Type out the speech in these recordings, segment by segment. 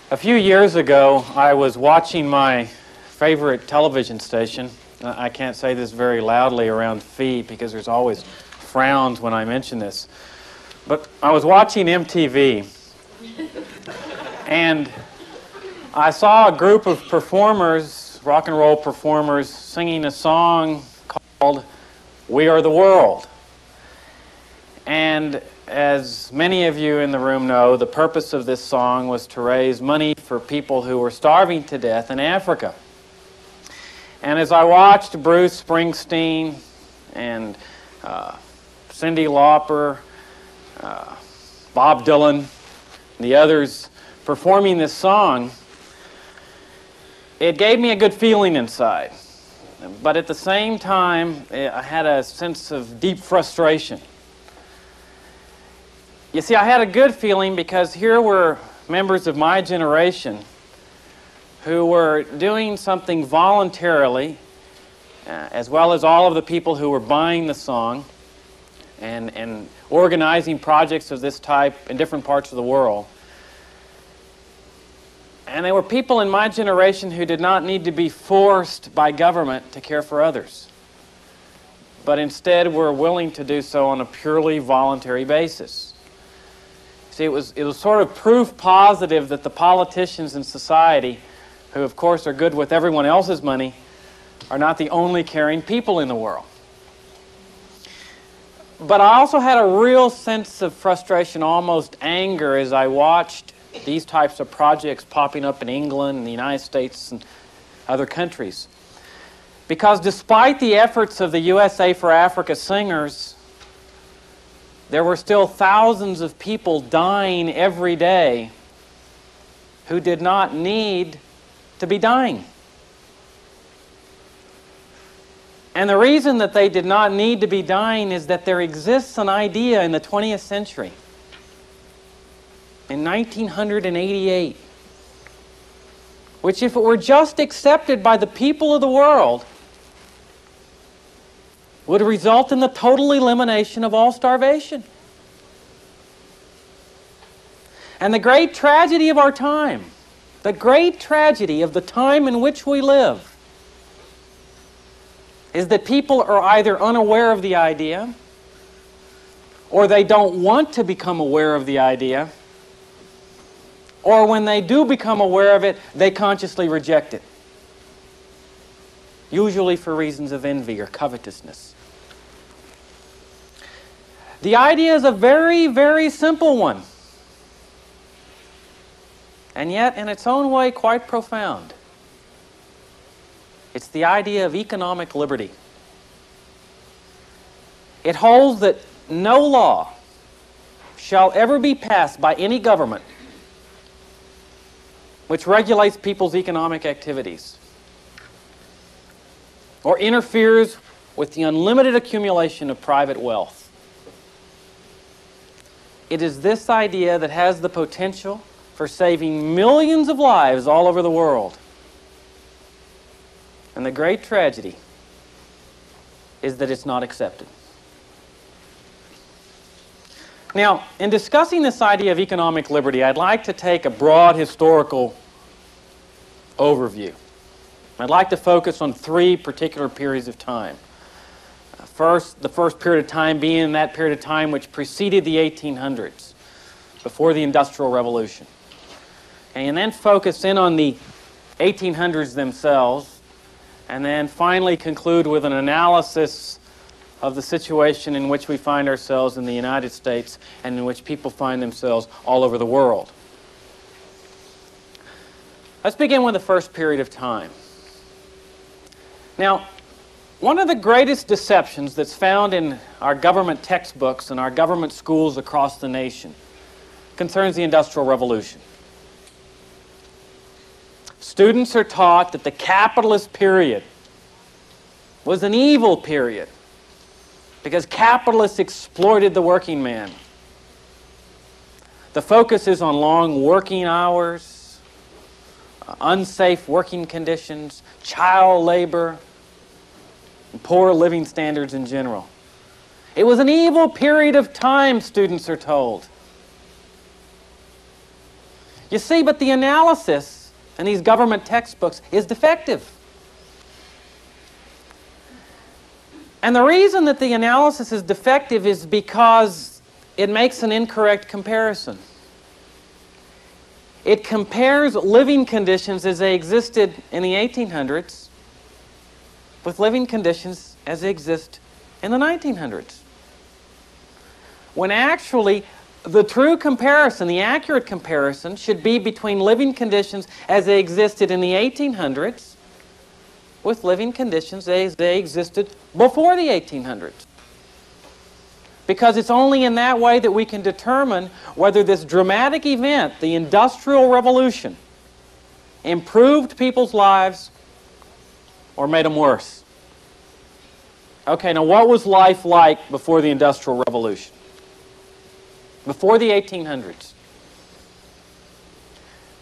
A few years ago, I was watching my favorite television station. I can't say this very loudly around feet because there's always frowns when I mention this. But I was watching MTV, and I saw a group of performers, rock and roll performers, singing a song called "We Are the World." And as many of you in the room know, the purpose of this song was to raise money for people who were starving to death in Africa. And as I watched Bruce Springsteen and Cyndi Lauper, Bob Dylan, and the others performing this song, it gave me a good feeling inside. But at the same time, I had a sense of deep frustration. You see, I had a good feeling because here were members of my generation who were doing something voluntarily, as well as all of the people who were buying the song and organizing projects of this type in different parts of the world. And they were people in my generation who did not need to be forced by government to care for others, but instead were willing to do so on a purely voluntary basis. See, it was sort of proof positive that the politicians in society, who of course are good with everyone else's money, are not the only caring people in the world. But I also had a real sense of frustration, almost anger, as I watched these types of projects popping up in England and the United States and other countries. Because despite the efforts of the USA for Africa singers, there were still thousands of people dying every day who did not need to be dying. And the reason that they did not need to be dying is that there exists an idea in the 20th century, in 1988, which if it were just accepted by the people of the world, would result in the total elimination of all starvation. And the great tragedy of our time, the great tragedy of the time in which we live, is that people are either unaware of the idea, or they don't want to become aware of the idea, or when they do become aware of it, they consciously reject it, usually for reasons of envy or covetousness. The idea is a very, very simple one, and yet in its own way quite profound. It's the idea of economic liberty. It holds that no law shall ever be passed by any government which regulates people's economic activities or interferes with the unlimited accumulation of private wealth. It is this idea that has the potential for saving millions of lives all over the world. And the great tragedy is that it's not accepted. Now, in discussing this idea of economic liberty, I'd like to take a broad historical overview. I'd like to focus on three particular periods of time. First, the first period of time being that period of time which preceded the 1800s, before the Industrial Revolution. And then focus in on the 1800s themselves, and then finally conclude with an analysis of the situation in which we find ourselves in the United States and in which people find themselves all over the world. Let's begin with the first period of time. Now, one of the greatest deceptions that's found in our government textbooks and our government schools across the nation concerns the Industrial Revolution. Students are taught that the capitalist period was an evil period because capitalists exploited the working man. The focus is on long working hours, unsafe working conditions, child labor, and poor living standards in general. It was an evil period of time, students are told. You see, but the analysis in these government textbooks is defective. And the reason that the analysis is defective is because it makes an incorrect comparison. It compares living conditions as they existed in the 1800s with living conditions as they exist in the 1900s. When actually, the true comparison, the accurate comparison, should be between living conditions as they existed in the 1800s with living conditions as they existed before the 1800s. Because it's only in that way that we can determine whether this dramatic event, the Industrial Revolution, improved people's lives or made them worse. Okay, now what was life like before the Industrial Revolution? Before the 1800s?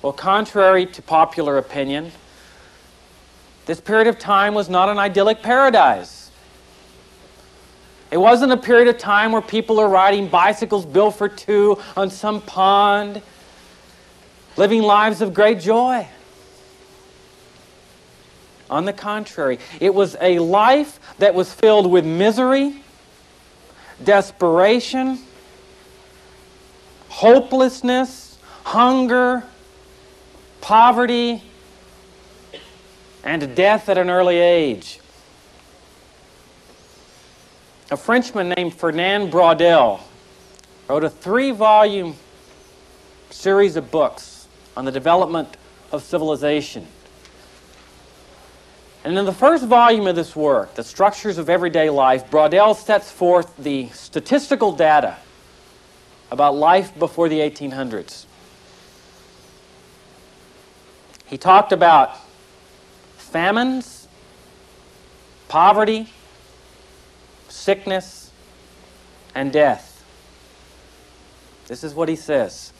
Well, contrary to popular opinion, this period of time was not an idyllic paradise. It wasn't a period of time where people are riding bicycles built for two on some pond, living lives of great joy. On the contrary, it was a life that was filled with misery, desperation, hopelessness, hunger, poverty, and death at an early age. A Frenchman named Fernand Braudel wrote a 3-volume series of books on the development of civilization. And in the first volume of this work, The Structures of Everyday Life, Braudel sets forth the statistical data about life before the 1800s. He talked about famines, poverty, sickness, and death. This is what he says.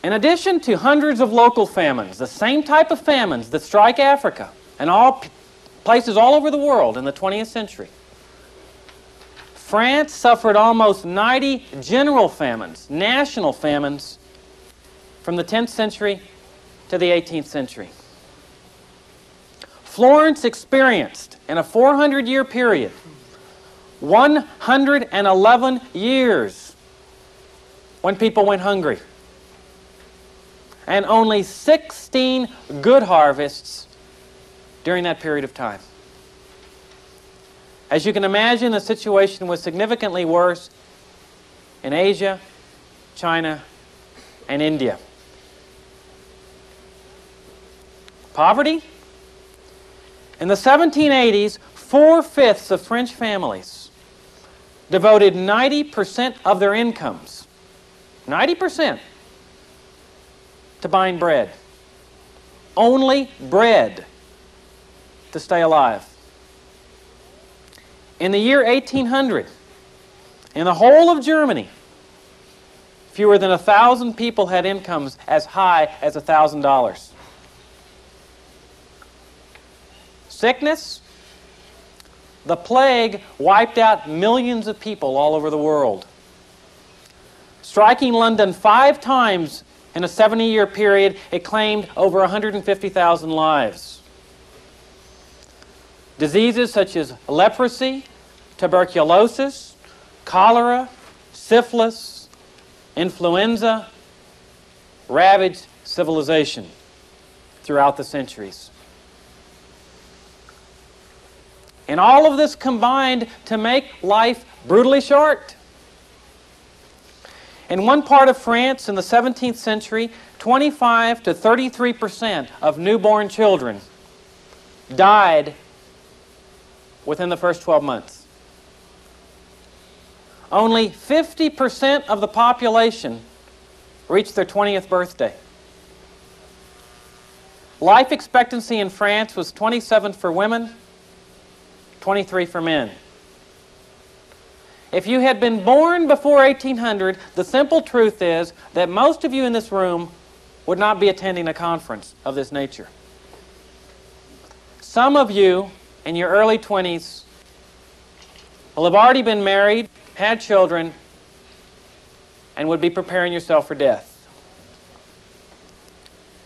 In addition to hundreds of local famines, the same type of famines that strike Africa and all places all over the world in the 20th century, France suffered almost 90 general famines, national famines, from the 10th century to the 18th century. Florence experienced, in a 400-year period, 111 years when people went hungry, and only 16 good harvests during that period of time. As you can imagine, the situation was significantly worse in Asia, China, and India. Poverty? In the 1780s, 4/5 of French families devoted 90% of their incomes, 90%, to buying bread. Only bread to stay alive. In the year 1800, in the whole of Germany, fewer than 1,000 people had incomes as high as $1,000. Sickness? The plague wiped out millions of people all over the world, striking London 5 times in a 70-year period. It claimed over 150,000 lives. Diseases such as leprosy, tuberculosis, cholera, syphilis, influenza ravaged civilization throughout the centuries. And all of this combined to make life brutally short. In one part of France in the 17th century, 25 to 33% of newborn children died within the first 12 months. Only 50% of the population reached their 20th birthday. Life expectancy in France was 27 for women, 23 for men. If you had been born before 1800, the simple truth is that most of you in this room would not be attending a conference of this nature. Some of you in your early 20s will have already been married, had children, and would be preparing yourself for death.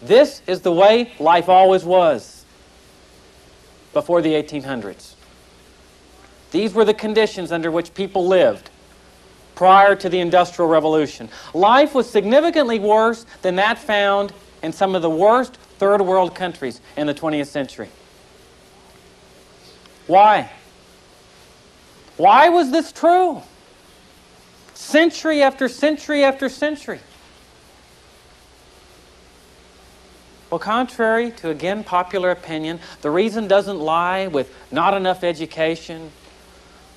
This is the way life always was before the 1800s. These were the conditions under which people lived prior to the Industrial Revolution. Life was significantly worse than that found in some of the worst third world countries in the 20th century. Why? Why was this true? Century after century after century. Well, contrary to, again, popular opinion, the reason doesn't lie with not enough education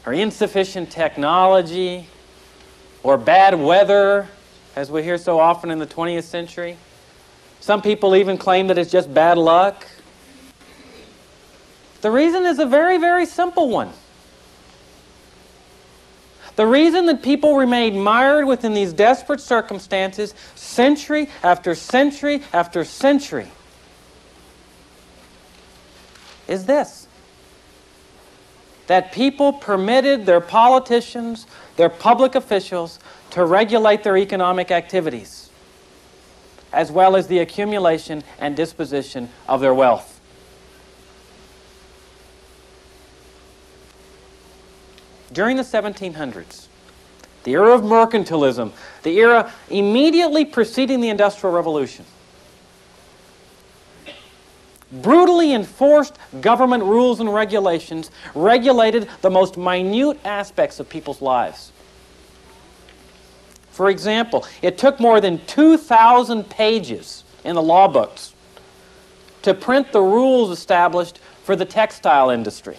or insufficient technology or bad weather, as we hear so often in the 20th century. Some people even claim that it's just bad luck. The reason is a very, very simple one. The reason that people remained mired within these desperate circumstances century after century after century is this: that people permitted their politicians, their public officials, to regulate their economic activities, as well as the accumulation and disposition of their wealth. During the 1700s, the era of mercantilism, the era immediately preceding the Industrial Revolution, brutally enforced government rules and regulations regulated the most minute aspects of people's lives. For example, it took more than 2,000 pages in the law books to print the rules established for the textile industry.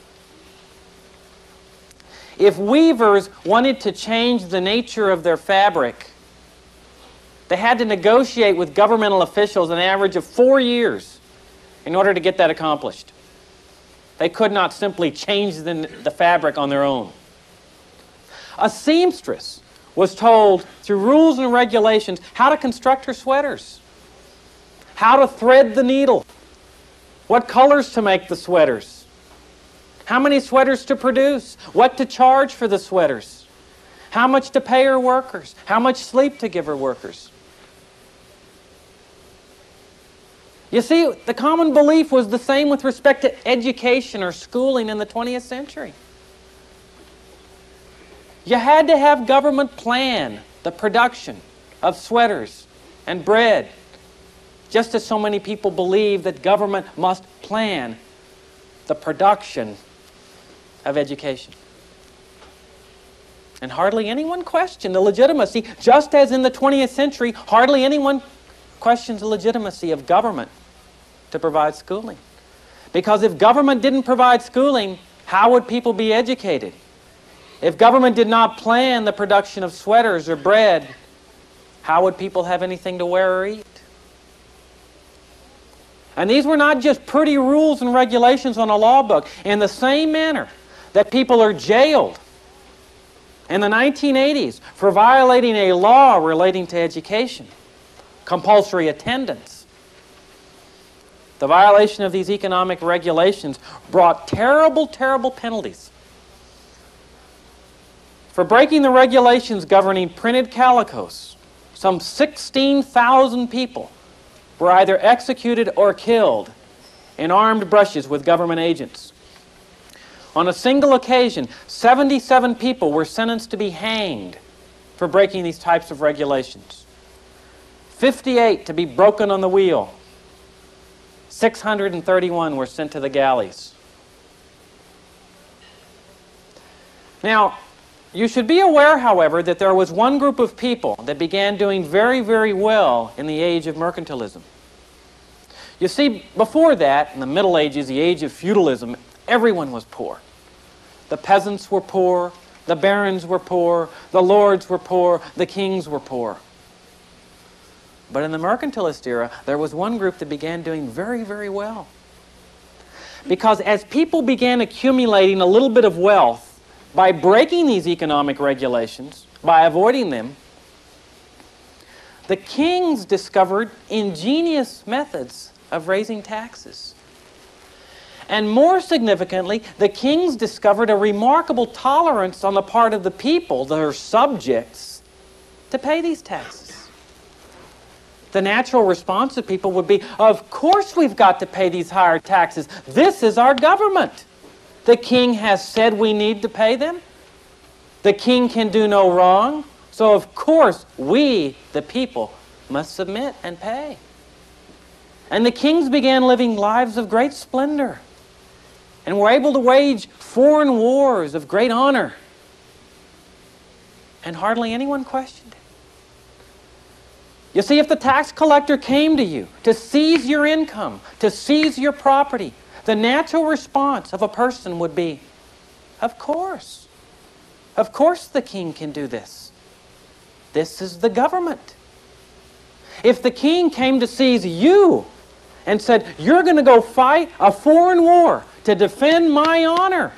If weavers wanted to change the nature of their fabric, they had to negotiate with governmental officials an average of 4 years in order to get that accomplished. They could not simply change the fabric on their own. A seamstress was told through rules and regulations how to construct her sweaters, how to thread the needle, what colors to make the sweaters, how many sweaters to produce, what to charge for the sweaters, how much to pay her workers, how much sleep to give her workers. You see, the common belief was the same with respect to education or schooling in the 20th century. You had to have government plan the production of sweaters and bread, just as so many people believe that government must plan the production of education. And hardly anyone questioned the legitimacy, just as in the 20th century, hardly anyone questions the legitimacy of government to provide schooling. Because if government didn't provide schooling, how would people be educated? If government did not plan the production of sweaters or bread, how would people have anything to wear or eat? And these were not just pretty rules and regulations on a law book. In the same manner that people are jailed in the 1980s for violating a law relating to education, compulsory attendance, the violation of these economic regulations brought terrible, terrible penalties. For breaking the regulations governing printed calicos, some 16,000 people were either executed or killed in armed brushes with government agents. On a single occasion, 77 people were sentenced to be hanged for breaking these types of regulations. 58 to be broken on the wheel. 631 were sent to the galleys. Now, you should be aware, however, that there was one group of people that began doing very, very well in the age of mercantilism. You see, before that, in the Middle Ages, the age of feudalism, everyone was poor. The peasants were poor, the barons were poor, the lords were poor, the kings were poor. But in the mercantilist era, there was one group that began doing very, very well. Because as people began accumulating a little bit of wealth by breaking these economic regulations, by avoiding them, the kings discovered ingenious methods of raising taxes. And more significantly, the kings discovered a remarkable tolerance on the part of the people, their subjects, to pay these taxes? The natural response of people would be, of course we've got to pay these higher taxes. This is our government. The king has said we need to pay them. The king can do no wrong. So of course we, the people, must submit and pay. And the kings began living lives of great splendor and were able to wage foreign wars of great honor. And hardly anyone questioned it. You see, if the tax collector came to you to seize your income, to seize your property, the natural response of a person would be, of course. Of course the king can do this. This is the government. If the king came to seize you and said, you're going to go fight a foreign war to defend my honor,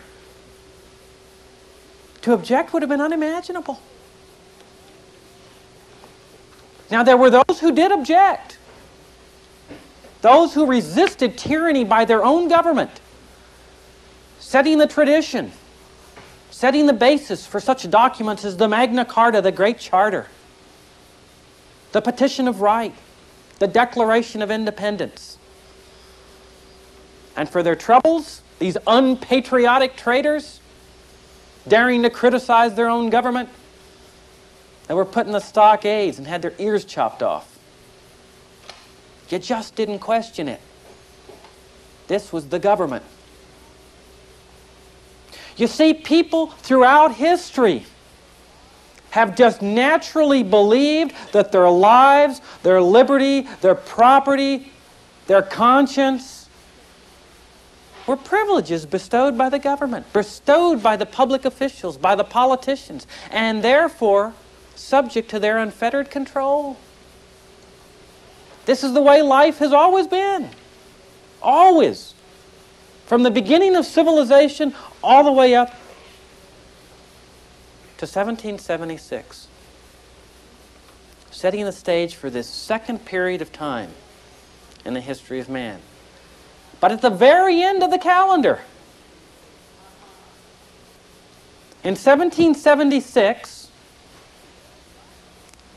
to object would have been unimaginable. Now, there were those who did object. Those who resisted tyranny by their own government, setting the tradition, setting the basis for such documents as the Magna Carta, the Great Charter, the Petition of Right, the Declaration of Independence. And for their troubles, these unpatriotic traitors, daring to criticize their own government, they were put in the stockades and had their ears chopped off. You just didn't question it. This was the government. You see, people throughout history have just naturally believed that their lives, their liberty, their property, their conscience were privileges bestowed by the government, bestowed by the public officials, by the politicians, and therefore subject to their unfettered control. This is the way life has always been. Always. From the beginning of civilization all the way up to 1776. Setting the stage for this second period of time in the history of man. But at the very end of the calendar, in 1776,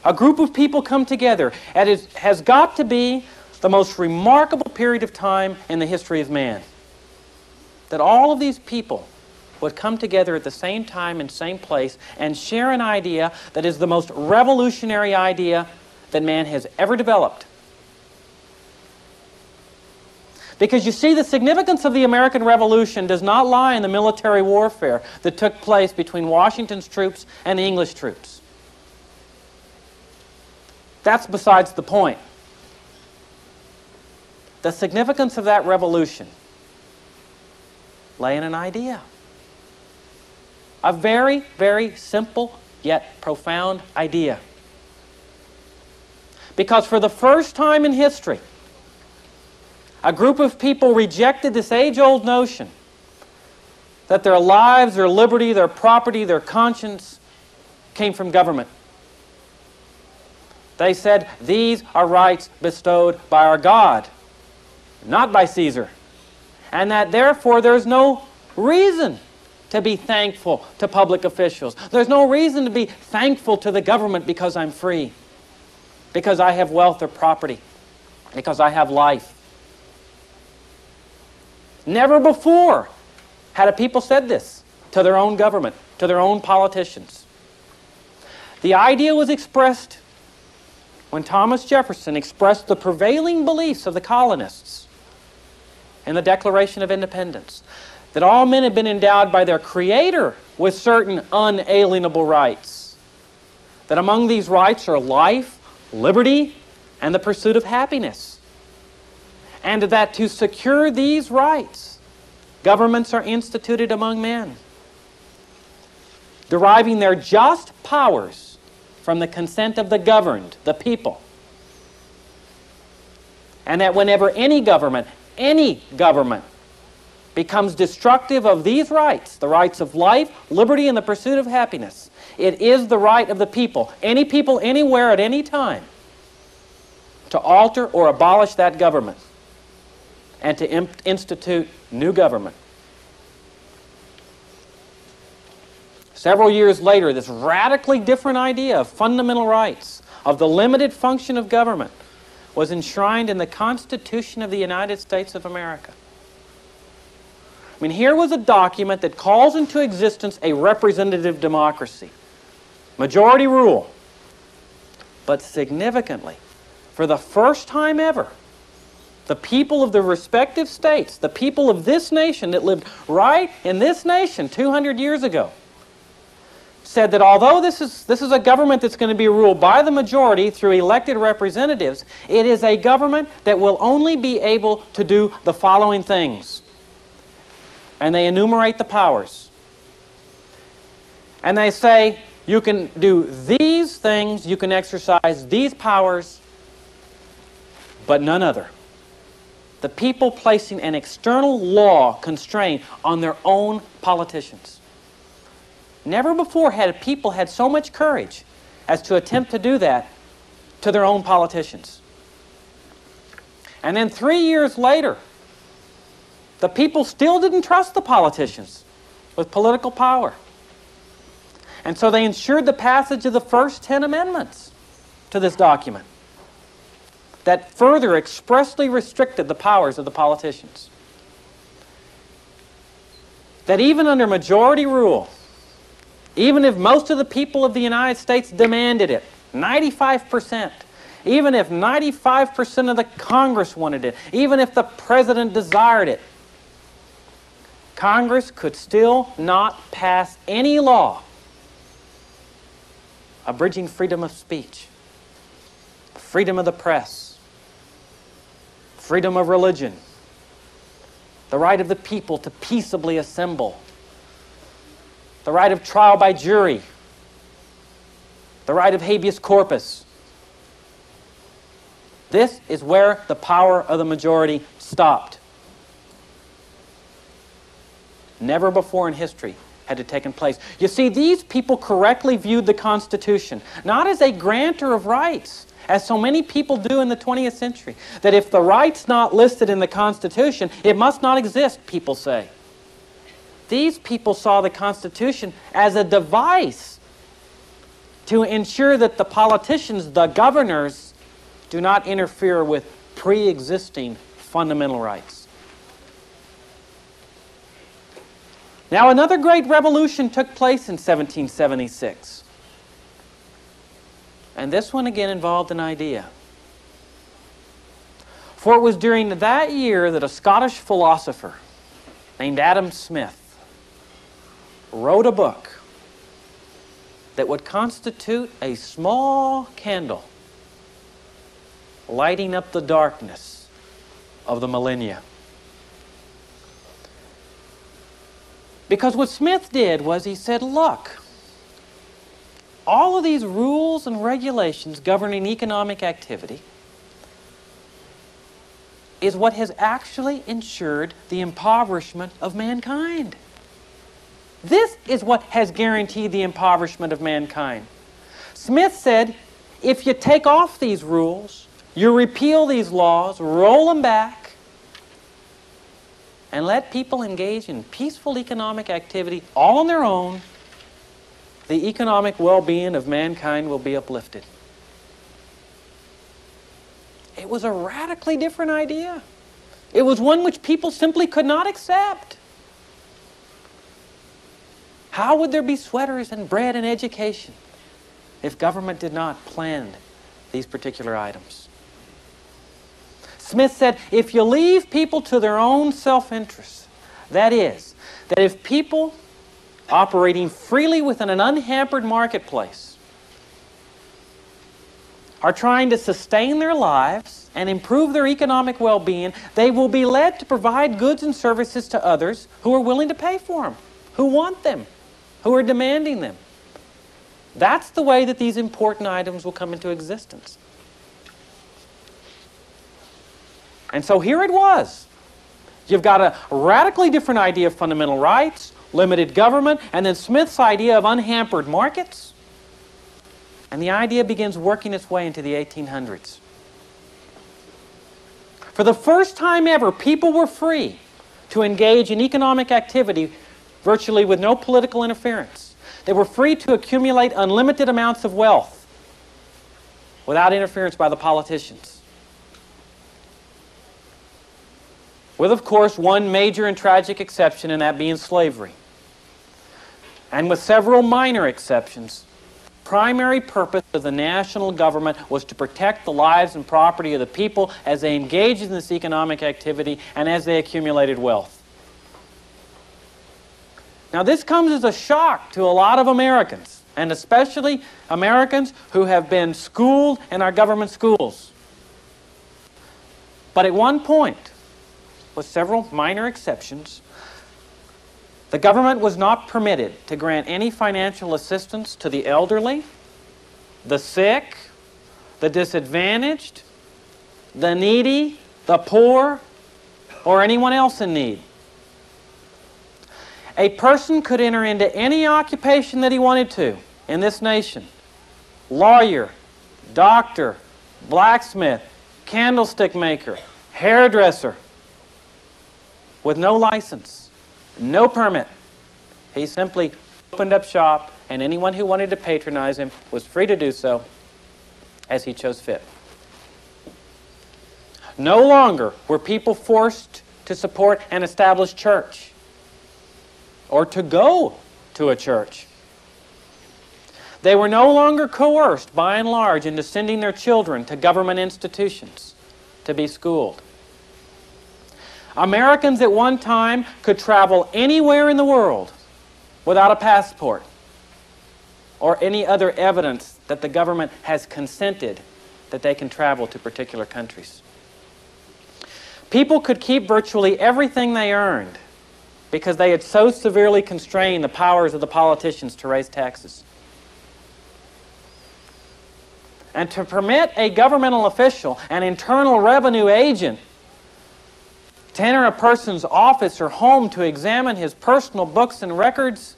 a group of people come together, and it has got to be the most remarkable period of time in the history of man. That all of these people would come together at the same time and same place and share an idea that is the most revolutionary idea that man has ever developed. Because you see, the significance of the American Revolution does not lie in the military warfare that took place between Washington's troops and the English troops. That's besides the point. The significance of that revolution lay in an idea. A very, very simple yet profound idea. Because for the first time in history, a group of people rejected this age-old notion that their lives, their liberty, their property, their conscience came from government. They said, these are rights bestowed by our God, not by Caesar. And that therefore there's no reason to be thankful to public officials. There's no reason to be thankful to the government because I'm free, because I have wealth or property, because I have life. Never before had a people said this to their own government, to their own politicians. The idea was expressed when Thomas Jefferson expressed the prevailing beliefs of the colonists in the Declaration of Independence, that all men had been endowed by their Creator with certain unalienable rights. That among these rights are life, liberty, and the pursuit of happiness. And that to secure these rights, governments are instituted among men, deriving their just powers from the consent of the governed, the people. And that whenever any government becomes destructive of these rights, the rights of life, liberty, and the pursuit of happiness, it is the right of the people, anywhere, at any time, to alter or abolish that government and to institute new government. Several years later, this radically different idea of fundamental rights, of the limited function of government, was enshrined in the Constitution of the United States of America. I mean, here was a document that calls into existence a representative democracy, majority rule. But significantly, for the first time ever, the people of the respective states, the people of this nation that lived right in this nation 200 years ago, said that although this is a government that's going to be ruled by the majority through elected representatives, it is a government that will only be able to do the following things. And they enumerate the powers. And they say, you can do these things, you can exercise these powers, but none other. The people placing an external law constraint on their own politicians. Never before had people had so much courage as to attempt to do that to their own politicians. And then 3 years later, the people still didn't trust the politicians with political power. And so they ensured the passage of the first 10 amendments to this document that further expressly restricted the powers of the politicians. That even under majority rule, even if most of the people of the United States demanded it, 95%, even if 95% of the Congress wanted it, even if the President desired it, Congress could still not pass any law abridging freedom of speech, freedom of the press, freedom of religion, the right of the people to peaceably assemble, the right of trial by jury, the right of habeas corpus. This is where the power of the majority stopped. Never before in history had it taken place. You see, these people correctly viewed the Constitution not as a grantor of rights, as so many people do in the 20th century, that if the right's not listed in the Constitution, it must not exist, people say. These people saw the Constitution as a device to ensure that the politicians, the governors, do not interfere with pre-existing fundamental rights. Now, another great revolution took place in 1776. And this one again involved an idea. For it was during that year that a Scottish philosopher named Adam Smith wrote a book that would constitute a small candle lighting up the darkness of the millennia. Because what Smith did was he said, look, all of these rules and regulations governing economic activity is what has actually ensured the impoverishment of mankind. This is what has guaranteed the impoverishment of mankind. Smith said, if you take off these rules, you repeal these laws, roll them back, and let people engage in peaceful economic activity all on their own, the economic well-being of mankind will be uplifted. It was a radically different idea. It was one which people simply could not accept. How would there be sweaters and bread and education if government did not plan these particular items? Smith said, if you leave people to their own self-interest, that is, that if people operating freely within an unhampered marketplace are trying to sustain their lives and improve their economic well-being, they will be led to provide goods and services to others who are willing to pay for them, who want them, who are demanding them. That's the way that these important items will come into existence. And so here it was. You've got a radically different idea of fundamental rights, limited government, and then Smith's idea of unhampered markets. And the idea begins working its way into the 1800s. For the first time ever, people were free to engage in economic activity virtually with no political interference. They were free to accumulate unlimited amounts of wealth without interference by the politicians. With, of course, one major and tragic exception, and that being slavery. And with several minor exceptions, the primary purpose of the national government was to protect the lives and property of the people as they engaged in this economic activity and as they accumulated wealth. Now, this comes as a shock to a lot of Americans, and especially Americans who have been schooled in our government schools. But at one point, with several minor exceptions, the government was not permitted to grant any financial assistance to the elderly, the sick, the disadvantaged, the needy, the poor, or anyone else in need. A person could enter into any occupation that he wanted to in this nation. Lawyer, doctor, blacksmith, candlestick maker, hairdresser, with no license, no permit. He simply opened up shop, and anyone who wanted to patronize him was free to do so as he chose fit. No longer were people forced to support an established church or to go to a church. They were no longer coerced, by and large, into sending their children to government institutions to be schooled. Americans at one time could travel anywhere in the world without a passport or any other evidence that the government has consented that they can travel to particular countries. People could keep virtually everything they earned because they had so severely constrained the powers of the politicians to raise taxes. And to permit a governmental official, an internal revenue agent, to enter a person's office or home to examine his personal books and records,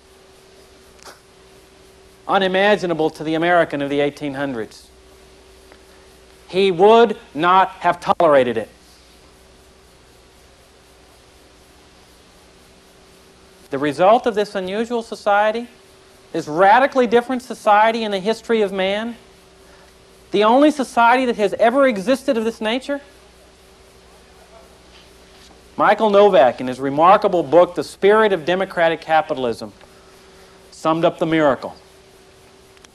unimaginable to the American of the 1800s. He would not have tolerated it. The result of this unusual society, this radically different society in the history of man, the only society that has ever existed of this nature. Michael Novak, in his remarkable book, The Spirit of Democratic Capitalism, summed up the miracle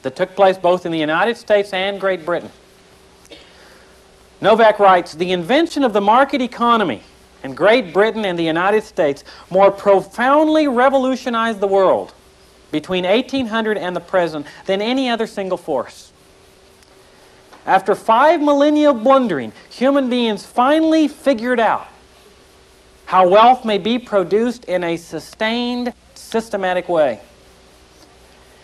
that took place both in the United States and Great Britain. Novak writes, "The invention of the market economy in Great Britain and the United States more profoundly revolutionized the world between 1800 and the present than any other single force. After 5 millennia of blundering, human beings finally figured out how wealth may be produced in a sustained, systematic way.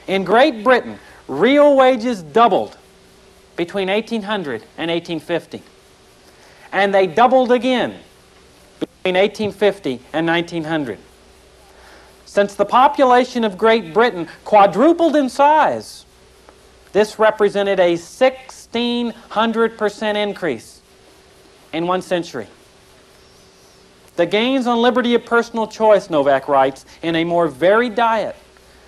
In Great Britain, real wages doubled between 1800 and 1850. And they doubled again between 1850 and 1900. Since the population of Great Britain quadrupled in size, this represented a 1,600% increase in 1 century. The gains on liberty of personal choice," Novak writes, "in a more varied diet,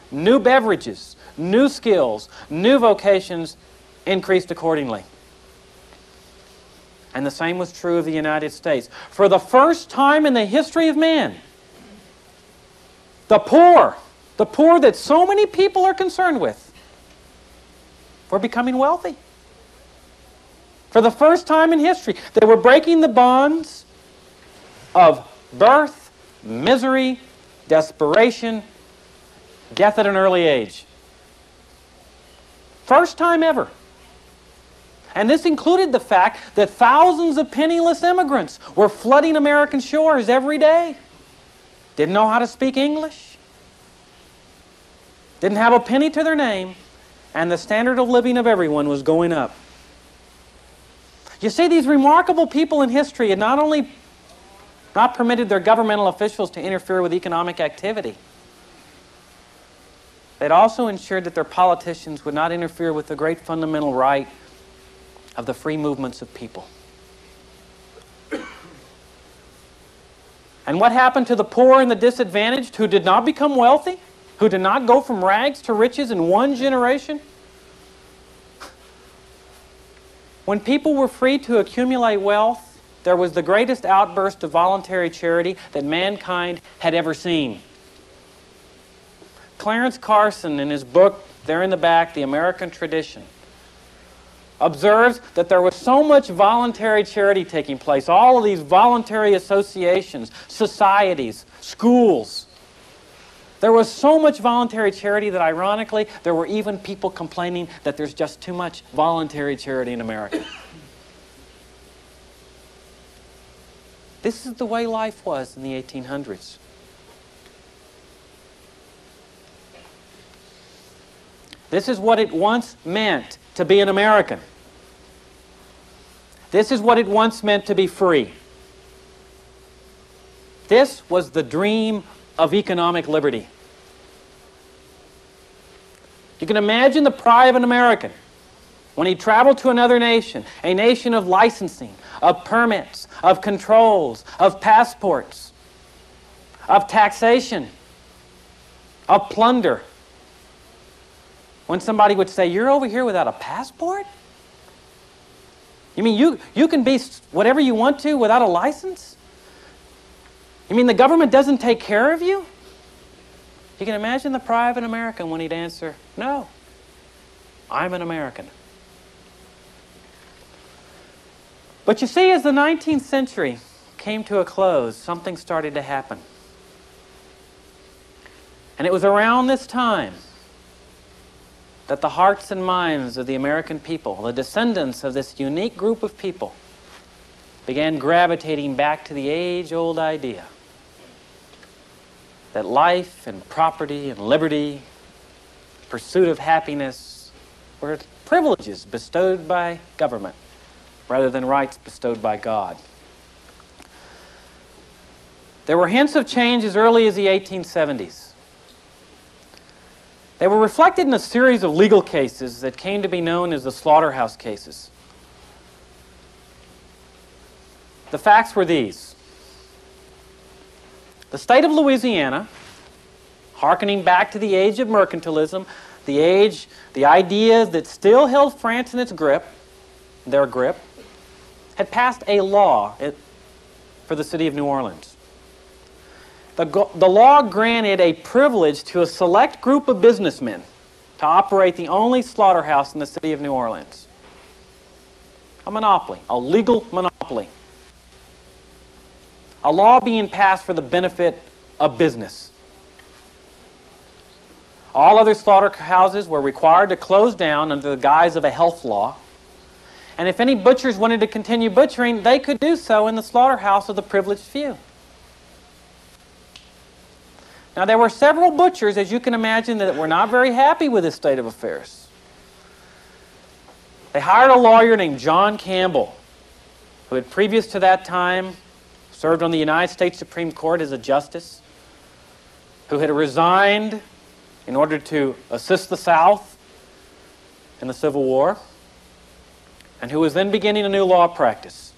new beverages, new skills, new vocations increased accordingly." And the same was true of the United States. For the first time in the history of man, the poor that so many people are concerned with, were becoming wealthy. For the first time in history, they were breaking the bonds of birth, misery, desperation, death at an early age. First time ever. And this included the fact that thousands of penniless immigrants were flooding American shores every day. Didn't know how to speak English. Didn't have a penny to their name. And the standard of living of everyone was going up. You see, these remarkable people in history had not only not permitted their governmental officials to interfere with economic activity, they'd also ensured that their politicians would not interfere with the great fundamental right of the free movements of people. And what happened to the poor and the disadvantaged who did not become wealthy? who did not go from rags to riches in one generation? When people were free to accumulate wealth, there was the greatest outburst of voluntary charity that mankind had ever seen. Clarence Carson, in his book, there in the back, The American Tradition, observes that there was so much voluntary charity taking place, all of these voluntary associations, societies, schools. There was so much voluntary charity that, ironically, there were even people complaining that there's just too much voluntary charity in America. This is the way life was in the 1800s. This is what it once meant to be an American. This is what it once meant to be free. This was the dream of economic liberty. You can imagine the pride of an American when he traveled to another nation, a nation of licensing, of permits, of controls, of passports, of taxation, of plunder. When somebody would say, "You're over here without a passport? You mean you can be whatever you want to without a license? You mean the government doesn't take care of you?" You can imagine the pride of an American when he'd answer, "No, I'm an American." But you see, as the 19th century came to a close, something started to happen. And it was around this time that the hearts and minds of the American people, the descendants of this unique group of people, began gravitating back to the age-old idea that life and property and liberty, pursuit of happiness, were privileges bestowed by government rather than rights bestowed by God. There were hints of change as early as the 1870s. They were reflected in a series of legal cases that came to be known as the slaughterhouse cases. The facts were these. The state of Louisiana, hearkening back to the age of mercantilism, the ideas that still held France in its grip, had passed a law for the city of New Orleans. The law granted a privilege to a select group of businessmen to operate the only slaughterhouse in the city of New Orleans. A monopoly, a legal monopoly. A law being passed for the benefit of business. All other slaughterhouses were required to close down under the guise of a health law. And if any butchers wanted to continue butchering, they could do so in the slaughterhouse of the privileged few. Now, there were several butchers, as you can imagine, that were not very happy with this state of affairs. They hired a lawyer named John Campbell, who had previous to that time served on the United States Supreme Court as a justice, who had resigned in order to assist the South in the Civil War, and who was then beginning a new law practice.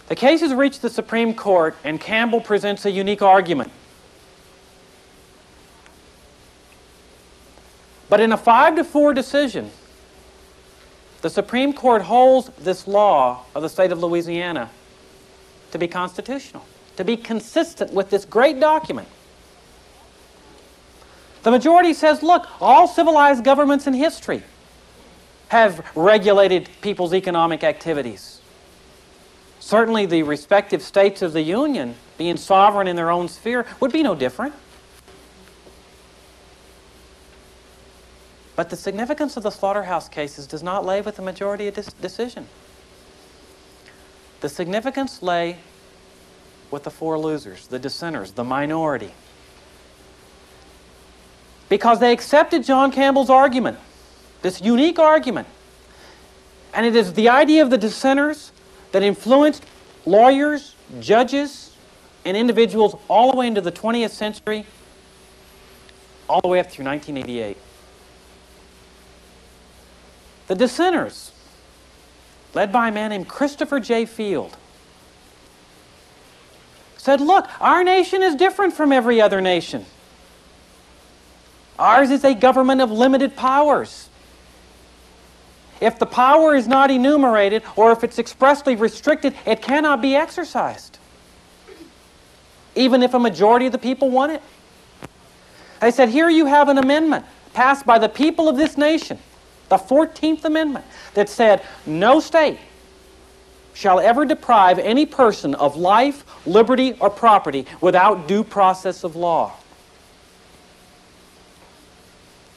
The case has reached the Supreme Court, and Campbell presents a unique argument. But in a 5-4 decision, the Supreme Court holds this law of the state of Louisiana to be constitutional, to be consistent with this great document. The majority says, look, all civilized governments in history have regulated people's economic activities. Certainly the respective states of the Union, being sovereign in their own sphere, would be no different. But the significance of the slaughterhouse cases does not lay with the majority of this decision. The significance lay with the four losers, the dissenters, the minority. Because they accepted John Campbell's argument, this unique argument. And it is the idea of the dissenters that influenced lawyers, judges, and individuals all the way into the 20th century, all the way up through 1988. The dissenters, led by a man named Christopher J. Field, said, look, our nation is different from every other nation. Ours is a government of limited powers. If the power is not enumerated, or if it's expressly restricted, it cannot be exercised, even if a majority of the people want it. They said, here you have an amendment passed by the people of this nation, the 14th Amendment, that said, no state shall ever deprive any person of life, liberty, or property without due process of law.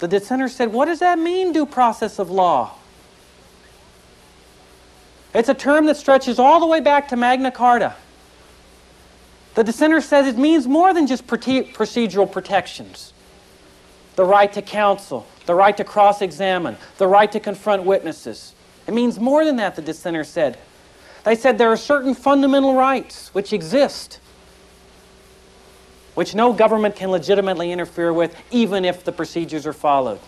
The dissenters said, what does that mean, due process of law? It's a term that stretches all the way back to Magna Carta. The dissenter says it means more than just procedural protections. The right to counsel, the right to cross-examine, the right to confront witnesses. It means more than that, the dissenter said. They said there are certain fundamental rights which exist, which no government can legitimately interfere with, even if the procedures are followed.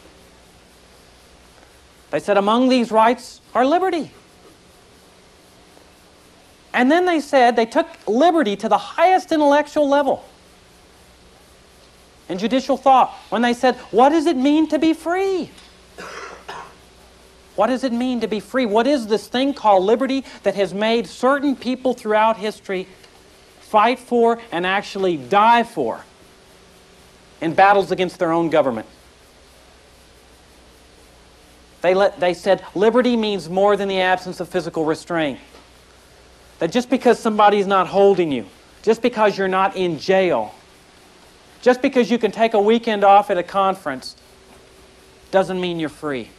They said among these rights are liberty. And then they said they took liberty to the highest intellectual level in judicial thought when they said, what does it mean to be free? What does it mean to be free? What is this thing called liberty that has made certain people throughout history fight for and actually die for in battles against their own government? They said liberty means more than the absence of physical restraint. That just because somebody's not holding you, just because you're not in jail, just because you can take a weekend off at a conference, doesn't mean you're free.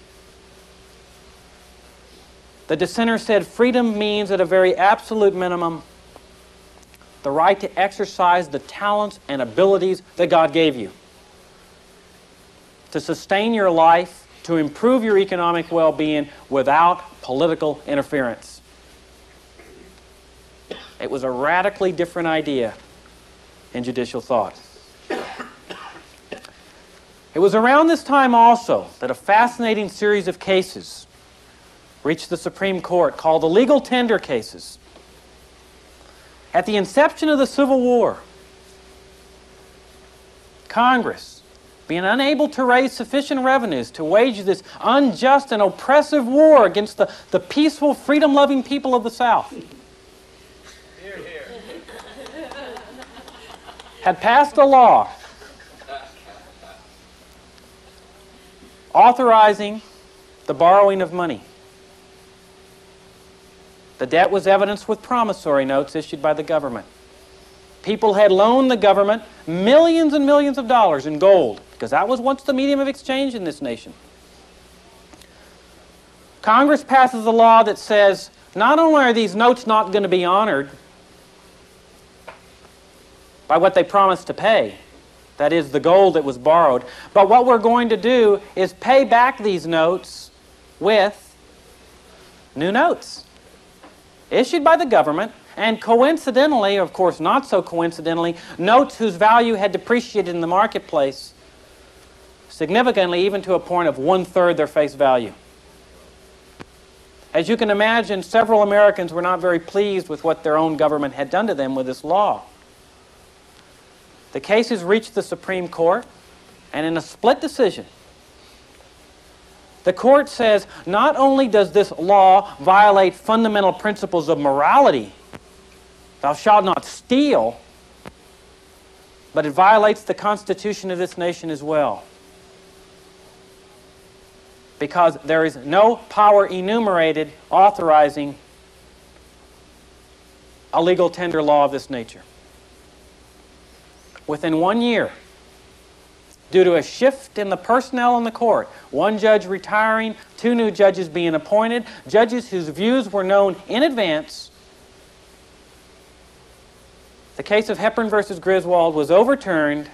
The dissenter said freedom means, at a very absolute minimum, the right to exercise the talents and abilities that God gave you, to sustain your life, to improve your economic well-being without political interference. It was a radically different idea in judicial thought. It was around this time also that a fascinating series of cases reached the Supreme Court called the legal tender cases. At the inception of the Civil War, Congress, being unable to raise sufficient revenues to wage this unjust and oppressive war against the peaceful, freedom-loving people of the South, had passed a law authorizing the borrowing of money. The debt was evidenced with promissory notes issued by the government. People had loaned the government millions and millions of dollars in gold, because that was once the medium of exchange in this nation. Congress passes a law that says, not only are these notes not going to be honored by what they promised to pay, that is, the gold that was borrowed, but what we're going to do is pay back these notes with new notes issued by the government, and coincidentally, of course not so coincidentally, notes whose value had depreciated in the marketplace significantly, even to a point of 1/3 their face value. As you can imagine, several Americans were not very pleased with what their own government had done to them with this law. The cases reached the Supreme Court, and in a split decision, the court says not only does this law violate fundamental principles of morality, thou shalt not steal, but it violates the Constitution of this nation as well. Because there is no power enumerated authorizing a legal tender law of this nature. Within 1 year, due to a shift in the personnel in the court, one judge retiring, 2 new judges being appointed, judges whose views were known in advance, the case of Hepburn versus Griswold was overturned.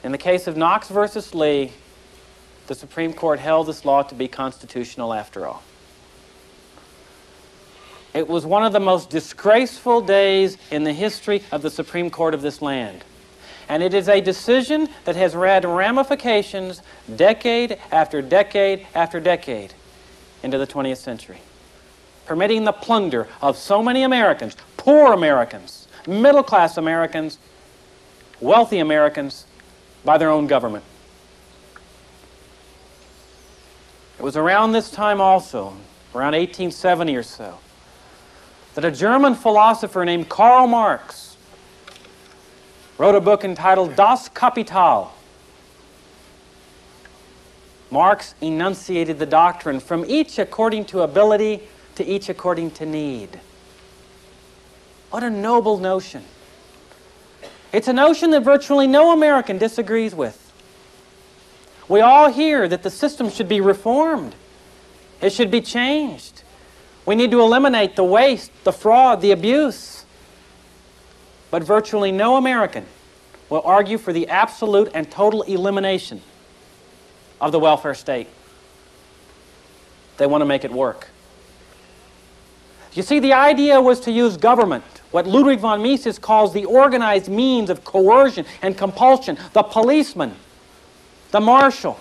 In the case of Knox versus Lee, the Supreme Court held this law to be constitutional after all. It was one of the most disgraceful days in the history of the Supreme Court of this land. And it is a decision that has had ramifications decade after decade after decade into the 20th century, permitting the plunder of so many Americans, poor Americans, middle-class Americans, wealthy Americans, by their own government. It was around this time also, around 1870 or so, that a German philosopher named Karl Marx wrote a book entitled Das Kapital. Marx enunciated the doctrine, from each according to ability to each according to need. What a noble notion. It's a notion that virtually no American disagrees with. We all hear that the system should be reformed. It should be changed. We need to eliminate the waste, the fraud, the abuse. But virtually no American will argue for the absolute and total elimination of the welfare state. They want to make it work. You see, the idea was to use government, what Ludwig von Mises calls the organized means of coercion and compulsion, the policeman, the marshal,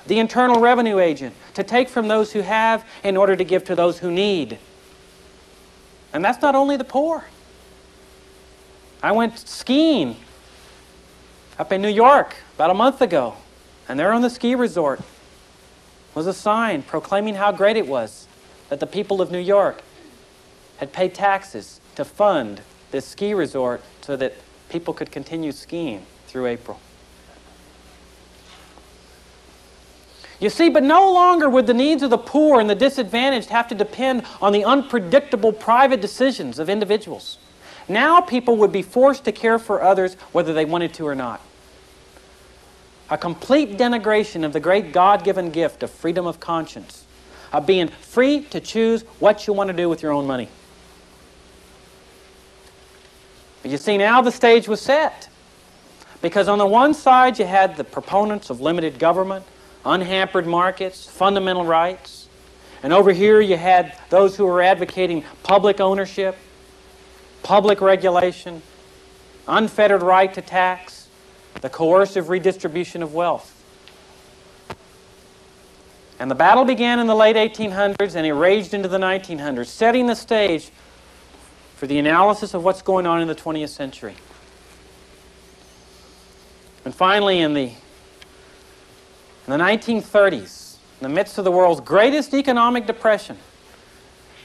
the internal revenue agent, to take from those who have in order to give to those who need. And that's not only the poor. I went skiing up in New York about a month ago, and there on the ski resort was a sign proclaiming how great it was that the people of New York had paid taxes to fund this ski resort so that people could continue skiing through April. You see, but no longer would the needs of the poor and the disadvantaged have to depend on the unpredictable private decisions of individuals. Now people would be forced to care for others whether they wanted to or not. A complete denigration of the great God-given gift of freedom of conscience, of being free to choose what you want to do with your own money. But you see, now the stage was set. Because on the one side you had the proponents of limited government, unhampered markets, fundamental rights. And over here you had those who were advocating public ownership, public regulation, unfettered right to tax, the coercive redistribution of wealth. And the battle began in the late 1800s and it raged into the 1900s, setting the stage for the analysis of what's going on in the 20th century. And finally, in the 1930s, in the midst of the world's greatest economic depression,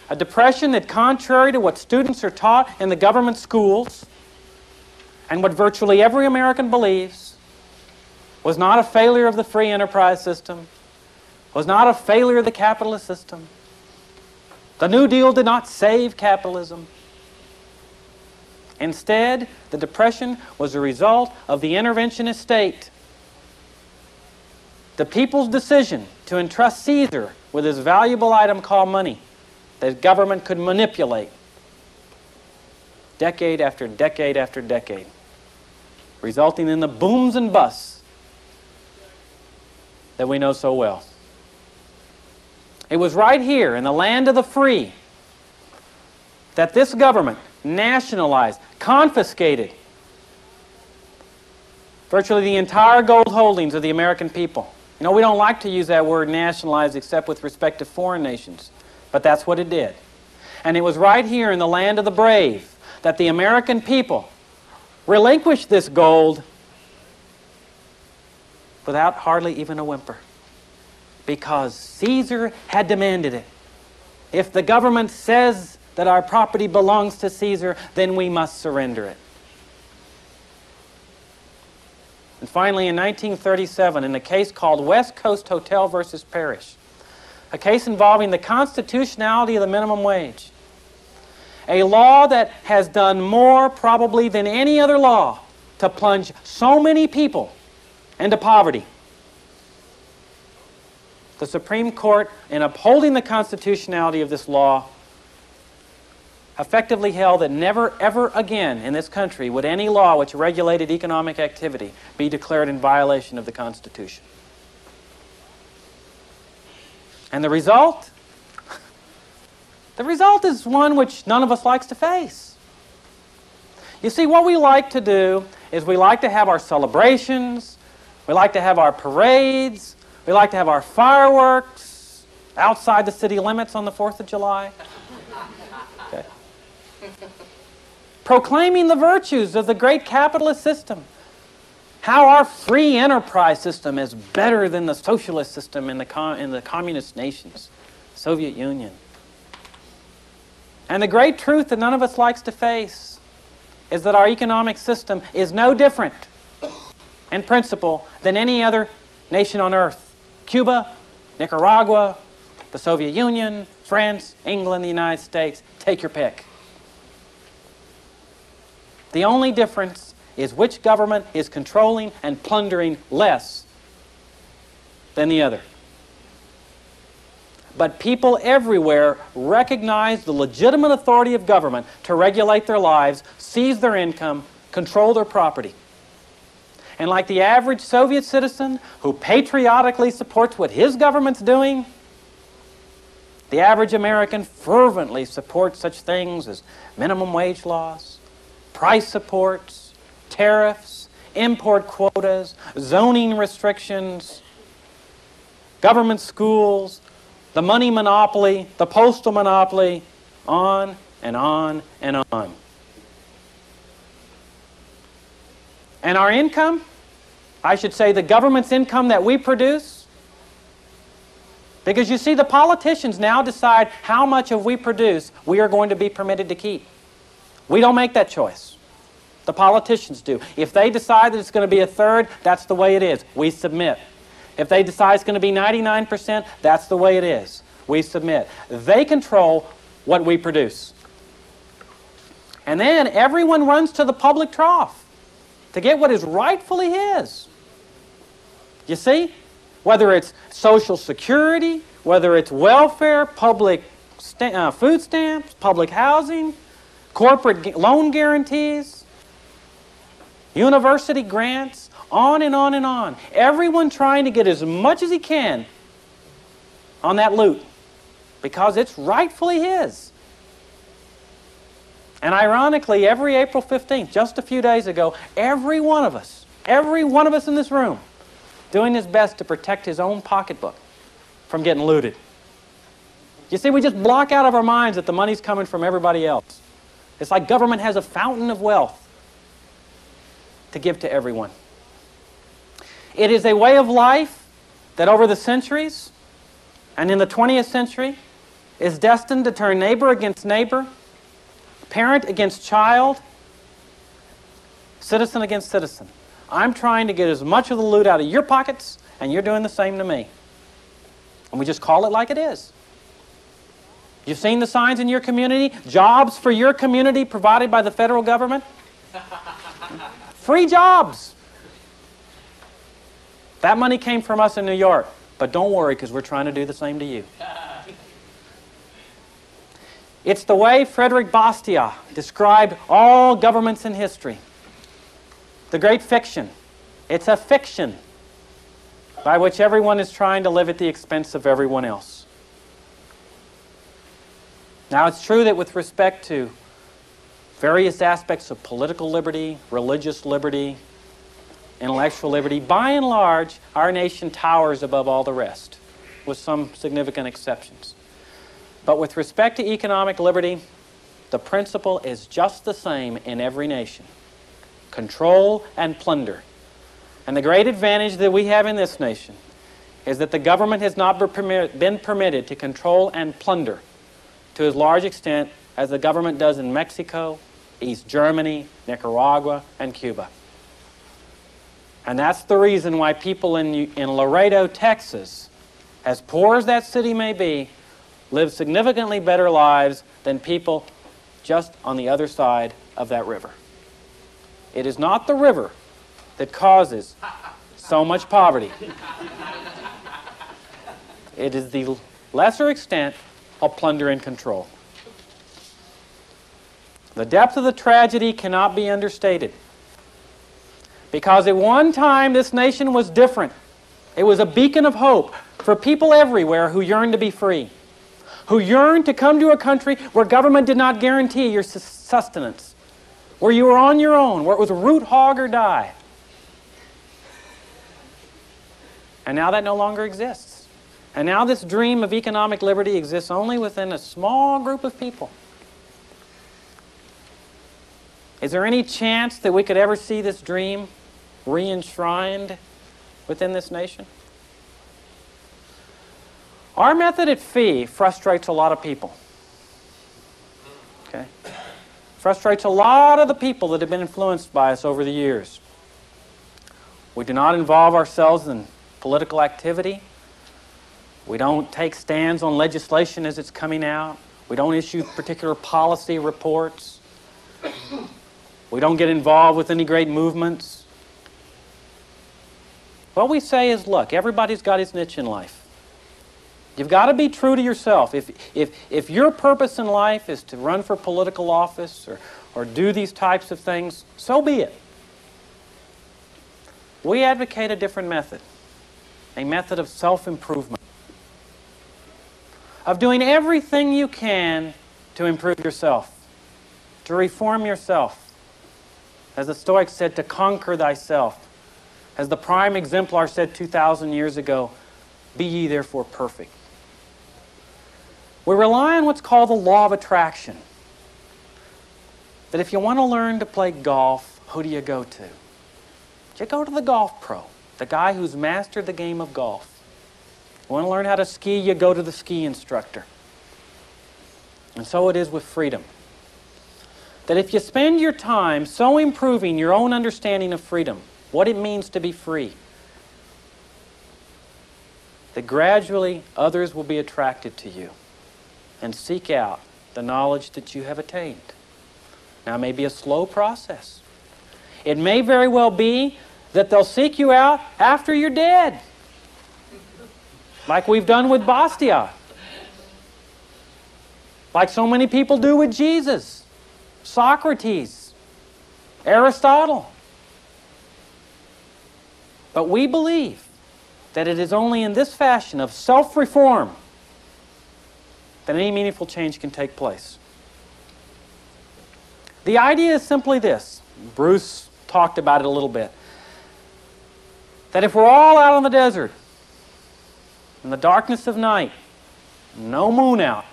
a depression that, contrary to what students are taught in the government schools and what virtually every American believes, was not a failure of the free enterprise system, was not a failure of the capitalist system. The New Deal did not save capitalism. Instead, the depression was a result of the interventionist state. The people's decision to entrust Caesar with this valuable item called money that government could manipulate decade after decade after decade, resulting in the booms and busts that we know so well. It was right here in the land of the free that this government nationalized, confiscated virtually the entire gold holdings of the American people. You know, we don't like to use that word nationalized except with respect to foreign nations, but that's what it did. And it was right here in the land of the brave that the American people relinquished this gold without hardly even a whimper, because Caesar had demanded it. If the government says that our property belongs to Caesar, then we must surrender it. And finally, in 1937, in a case called West Coast Hotel versus Parrish, a case involving the constitutionality of the minimum wage, a law that has done more probably than any other law to plunge so many people into poverty. The Supreme Court, in upholding the constitutionality of this law, effectively held that never, ever again in this country would any law which regulated economic activity be declared in violation of the Constitution. And the result? The result is one which none of us likes to face. You see, what we like to do is we like to have our celebrations, we like to have our parades, we like to have our fireworks outside the city limits on the 4th of July. Okay. proclaiming the virtues of the great capitalist system. How our free enterprise system is better than the socialist system in the communist nations, Soviet Union. And the great truth that none of us likes to face is that our economic system is no different in principle than any other nation on earth. Cuba, Nicaragua, the Soviet Union, France, England, the United States, take your pick. The only difference is which government is controlling and plundering less than the other. But people everywhere recognize the legitimate authority of government to regulate their lives, seize their income, control their property. And like the average Soviet citizen who patriotically supports what his government's doing, the average American fervently supports such things as minimum wage laws, price supports, tariffs, import quotas, zoning restrictions, government schools, the money monopoly, the postal monopoly, on and on and on. And our income, I should say the government's income that we produce, because you see the politicians now decide how much of we produce we are going to be permitted to keep. We don't make that choice. The politicians do. If they decide that it's going to be a third, that's the way it is. We submit. If they decide it's going to be 99%, that's the way it is. We submit. They control what we produce. And then everyone runs to the public trough to get what is rightfully his. You see? Whether it's Social Security, whether it's welfare, public food stamps, public housing, corporate loan guarantees, university grants, on and on and on. Everyone trying to get as much as he can on that loot because it's rightfully his. And ironically, every April 15th, just a few days ago, every one of us in this room, doing his best to protect his own pocketbook from getting looted. You see, we just block out of our minds that the money's coming from everybody else. It's like government has a fountain of wealth to give to everyone. It is a way of life that over the centuries and in the 20th century is destined to turn neighbor against neighbor, parent against child, citizen against citizen. I'm trying to get as much of the loot out of your pockets, and you're doing the same to me. And we just call it like it is. You've seen the signs in your community? Jobs for your community provided by the federal government? Free jobs! That money came from us in New York, but don't worry because we're trying to do the same to you. It's the way Frederick Bastiat described all governments in history. The great fiction. It's a fiction by which everyone is trying to live at the expense of everyone else. Now, it's true that with respect to various aspects of political liberty, religious liberty, intellectual liberty, by and large, our nation towers above all the rest, with some significant exceptions. But with respect to economic liberty, the principle is just the same in every nation. Control and plunder. And the great advantage that we have in this nation is that the government has not been permitted to control and plunder to as large extent as the government does in Mexico, East Germany, Nicaragua, and Cuba. And that's the reason why people in Laredo, Texas, as poor as that city may be, live significantly better lives than people just on the other side of that river. It is not the river that causes so much poverty. It is the lesser extent of plunder and control. The depth of the tragedy cannot be understated. Because at one time this nation was different. It was a beacon of hope for people everywhere who yearned to be free, who yearned to come to a country where government did not guarantee your sustenance, where you were on your own, where it was root, hog, or die. And now that no longer exists. And now this dream of economic liberty exists only within a small group of people. Is there any chance that we could ever see this dream re-enshrined within this nation? Our method at FEE frustrates a lot of people. Okay? Frustrates a lot of the people that have been influenced by us over the years. We do not involve ourselves in political activity. We don't take stands on legislation as it's coming out. We don't issue particular policy reports. We don't get involved with any great movements. What we say is, look, everybody's got his niche in life. You've got to be true to yourself. If your purpose in life is to run for political office or do these types of things, so be it. We advocate a different method, a method of self-improvement, of doing everything you can to improve yourself, to reform yourself. As the Stoics said, to conquer thyself. As the prime exemplar said 2,000 years ago, be ye therefore perfect. We rely on what's called the law of attraction. That if you want to learn to play golf, who do you go to? You go to the golf pro, the guy who's mastered the game of golf. You want to learn how to ski, you go to the ski instructor. And so it is with freedom. That if you spend your time so improving your own understanding of freedom, what it means to be free, that gradually others will be attracted to you and seek out the knowledge that you have attained. Now, it may be a slow process. It may very well be that they'll seek you out after you're dead, like we've done with Bastia, like so many people do with Jesus, Socrates, Aristotle. But we believe that it is only in this fashion of self-reform that any meaningful change can take place. The idea is simply this. Bruce talked about it a little bit. That if we're all out on the desert, in the darkness of night, no moon out,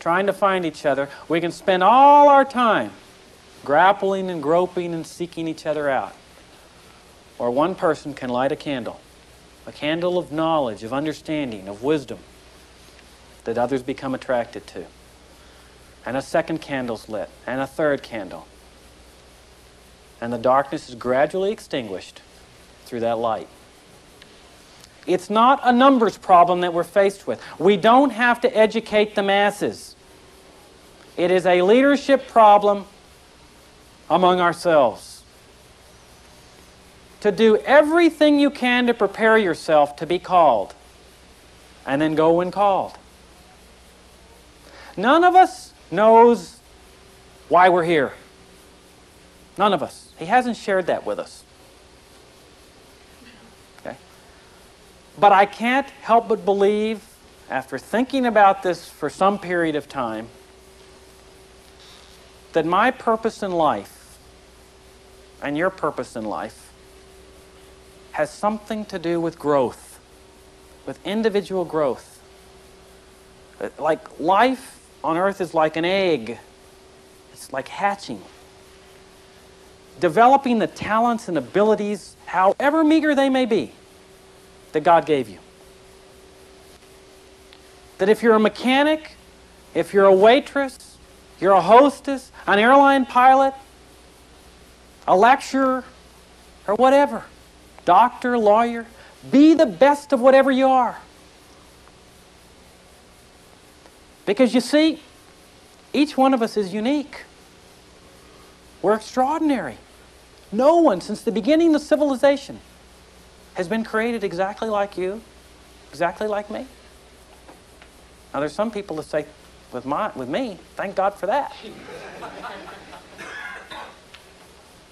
trying to find each other, we can spend all our time grappling and groping and seeking each other out. Or one person can light a candle of knowledge, of understanding, of wisdom, that others become attracted to. And a second candle's lit, and a third candle. And the darkness is gradually extinguished through that light. It's not a numbers problem that we're faced with. We don't have to educate the masses. It is a leadership problem among ourselves. To do everything you can to prepare yourself to be called, and then go when called. None of us knows why we're here. None of us. He hasn't shared that with us. Okay? But I can't help but believe, after thinking about this for some period of time, that my purpose in life and your purpose in life has something to do with growth, with individual growth. Like life on earth is like an egg. It's like hatching. Developing the talents and abilities, however meager they may be, that God gave you. That if you're a mechanic, if you're a waitress, you're a hostess, an airline pilot, a lecturer, or whatever, doctor, lawyer, be the best of whatever you are. Because you see, each one of us is unique. We're extraordinary. No one since the beginning of civilization has been created exactly like you, exactly like me. Now there's some people that say, with me, thank God for that.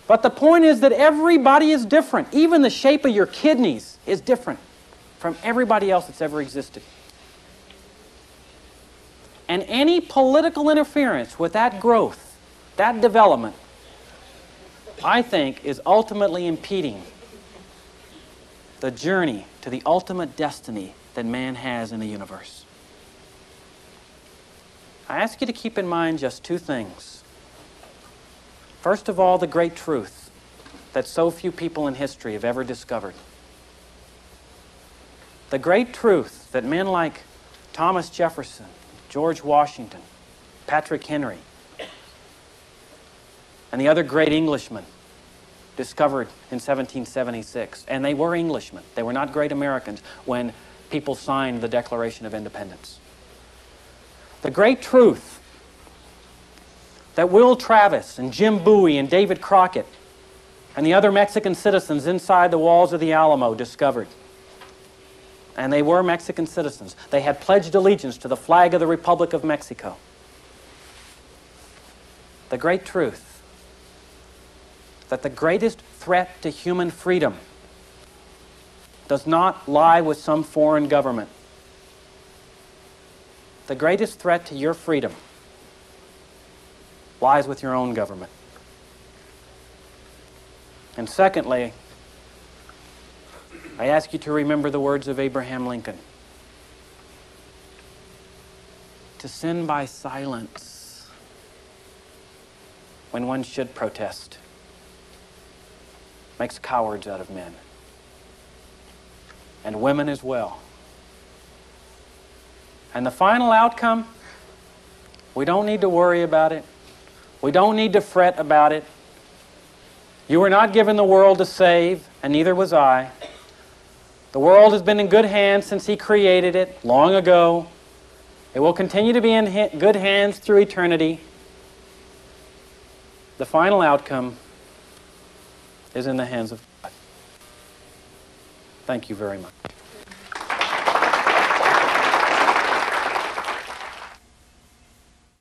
But the point is that everybody is different. Even the shape of your kidneys is different from everybody else that's ever existed. And any political interference with that growth, that development, I think is ultimately impeding the journey to the ultimate destiny that man has in the universe. I ask you to keep in mind just two things. First of all, the great truth that so few people in history have ever discovered. The great truth that men like Thomas Jefferson, George Washington, Patrick Henry, and the other great Englishmen discovered in 1776. And they were Englishmen. They were not great Americans when people signed the Declaration of Independence. The great truth that Will Travis and Jim Bowie and David Crockett and the other Mexican citizens inside the walls of the Alamo discovered. And they were Mexican citizens. They had pledged allegiance to the flag of the Republic of Mexico. The great truth that the greatest threat to human freedom does not lie with some foreign government. The greatest threat to your freedom lies with your own government. And secondly, I ask you to remember the words of Abraham Lincoln. To sin by silence when one should protest makes cowards out of men. And women as well. And the final outcome, we don't need to worry about it. We don't need to fret about it. You were not given the world to save, and neither was I. The world has been in good hands since He created it long ago. It will continue to be in good hands through eternity. The final outcome is in the hands of God. Thank you very much.